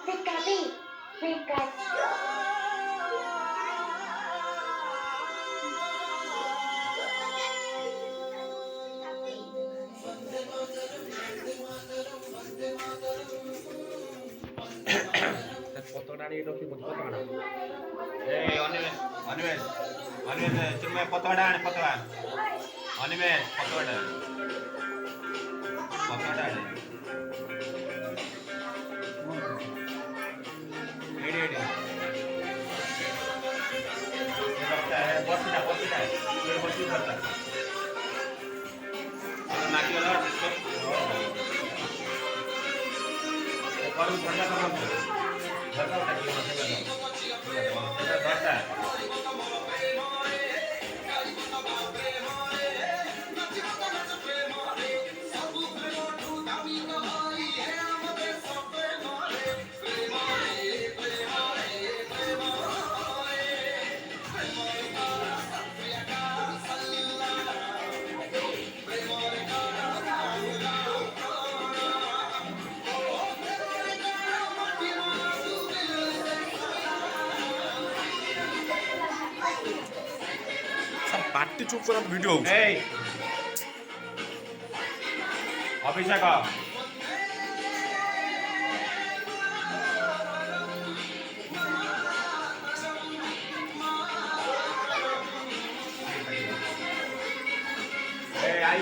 Pikapi, Pikachu. কত দাঁড়িয়ে Rocky কত টাকা এই অনিমেষ অনিমেষ অনিমেষ তুমি কতটা আনে কতটা অনিমেষ কতটা আনে এডি এডি বসিটা বসি ধরতা নাকি হলো করুন ঠান্ডা করুন ধরতা কি মাসে বেরো এটা ধরতা পার্টি চুপ করা ভিডিও এই অভিষেক এই আই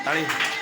তাড়ি